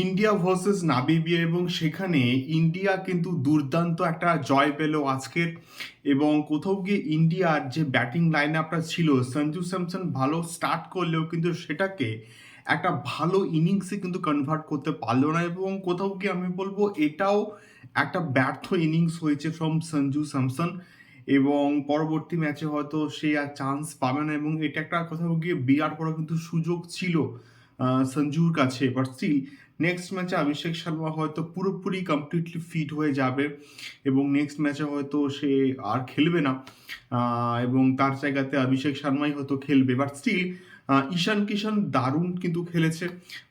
India versus Namibia এবং সেখানে India কিন্তু দুর্দান্ত একটা জয় পেল আজকের। এবং কোথাও গিয়ে ইন্ডিয়ার যে ব্যাটিং লাইন আপটা ছিল, সঞ্জু স্যামসন ভালো স্টার্ট করলেও কিন্তু সেটাকে একটা ভালো ইনিংসে কিন্তু কনভার্ট করতে পারলো না। এবং কোথাও গিয়ে আমি বলবো এটাও একটা ব্যর্থ ইনিংস হয়েছে ফ্রম সঞ্জু স্যামসন। এবং পরবর্তী ম্যাচে হয়তো সে আর চান্স পাবে না, এবং এটা একটা কোথাও গিয়ে বিরাট বড় কিন্তু সুযোগ ছিল সঞ্জুর কাছে। বাট স্টিল নেক্সট ম্যাচে অভিষেক শর্মা হয়তো পুরোপুরি কমপ্লিটলি ফিট হয়ে যাবে এবং নেক্সট ম্যাচে হয়তো সে আর খেলবে না, এবং তার জায়গাতে অভিষেক শর্মাই হয়তো খেলবে। বাট স্টিল ঈশান কিষান দারুণ কিন্তু খেলেছে,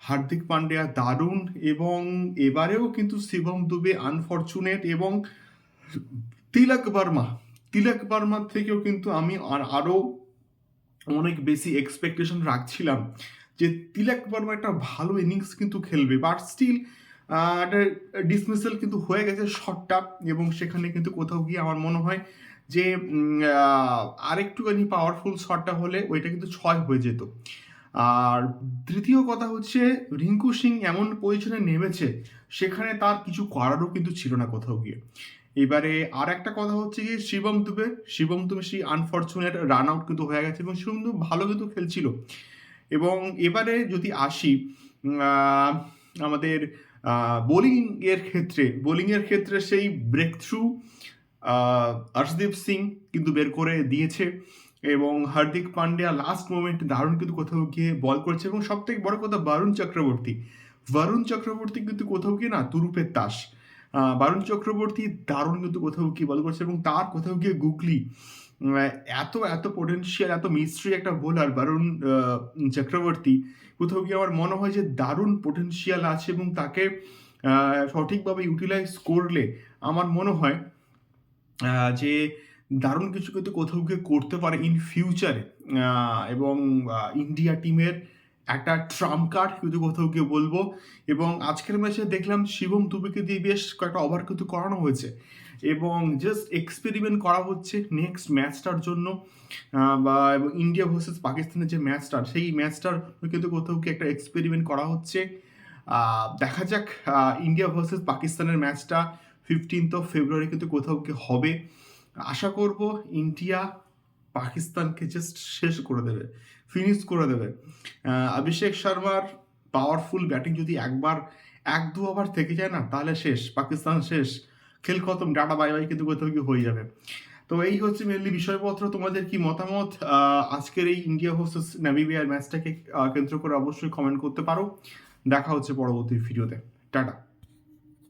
হার্দিক পান্ডিয়া দারুণ, এবং এবারেও কিন্তু শিবম দুবে আনফর্চুনেট, এবং তিলক বর্মা তিলক বর্মার থেকেও কিন্তু আমি আরও অনেক বেশি এক্সপেকটেশন রাখছিলাম যে তিলক বর্মা একটা ভালো ইনিংস কিন্তু খেলবে। বাট স্টিল একটা ডিসমিসাল কিন্তু হয়ে গেছে শটটা, এবং সেখানে কিন্তু কোথাও গিয়ে আমার মনে হয় যে আরেকটুখানি পাওয়ারফুল শটটা হলে ওইটা কিন্তু 6 হয়ে যেত। আর তৃতীয় কথা হচ্ছে রিঙ্কু সিং এমন পজিশনে নেমেছে সেখানে তার কিছু করারও কিন্তু ছিল না কোথাও গিয়ে। এবারে আর একটা কথা হচ্ছে যে শিবম দুবে সেই আনফর্চুনেট রান আউট কিন্তু হয়ে গেছে, এবং শিবম দুবে ভালো কিন্তু খেলছিল। এবং এবারে যদি আসি আহ, আমাদের বোলিংয়ের ক্ষেত্রে সেই ব্রেক থ্রু অর্শদীপ সিং কিন্তু বের করে দিয়েছে, এবং হার্দিক পান্ডিয়া লাস্ট মোমেন্টে দারুণ কিন্তু কোথাও গিয়ে বল করেছে। এবং সব থেকে বড় কথা বরুণ চক্রবর্তী কিন্তু কোথাও গিয়ে না তুরুপের তাস। বরুণ চক্রবর্তী দারুণ কিন্তু কোথাও গিয়ে বল করেছে, এবং তার কোথাও গিয়ে গুগলি এত এত পোটেনশিয়াল, এত মিস্ট্রি একটা বোলার বরুণ চক্রবর্তী। কোথাও গিয়ে আমার মনে হয় যে দারুণ পোটেনশিয়াল আছে, এবং তাকে সঠিকভাবে ইউটিলাইজ করলে আমার মনে হয় যে দারুণ কিছু কিন্তু কোথাও গিয়ে করতে পারে ইন ফিউচারে, এবং ইন্ডিয়া টিমের একটা ট্রাম্প কার্ড কিন্তু কোথাও গিয়ে বলবো। এবং আজকের ম্যাচে দেখলাম শিবম দুবেকে দিয়ে বেশ কয়েকটা ওভার কিন্তু করানো হয়েছে, এবং জাস্ট এক্সপেরিমেন্ট করা হচ্ছে নেক্সট ম্যাচটার জন্য। বা এবং ইন্ডিয়া ভার্সেস পাকিস্তানের যে ম্যাচটার, সেই ম্যাচটার কিন্তু কোথাও গিয়ে একটা এক্সপেরিমেন্ট করা হচ্ছে। দেখা যাক ইন্ডিয়া ভার্সেস পাকিস্তানের ম্যাচটা 15th ফেব্রুয়ারি কিন্তু কোথাও গিয়ে হবে। আশা করব ইন্ডিয়া পাকিস্তানকে জাস্ট শেষ করে দেবে, ফিনিশ করে দেবে। অভিষেক শর্মার পাওয়ারফুল ব্যাটিং যদি এক দু ওভার থেকে যায় না, তাহলে শেষ, পাকিস্তান শেষ, খেল খতম, ডাটা বাই বাই কিন্তু কোথাও গিয়ে হয়ে যাবে। তো এই হচ্ছে মেনলি বিষয়পত্র। তোমাদের কি মতামত আজকের এই ইন্ডিয়া ভার্সেস নামিবিয়ার ম্যাচটাকে কেন্দ্র করে অবশ্যই কমেন্ট করতে পারো। দেখা হচ্ছে পরবর্তী ভিডিওতে। টাটা।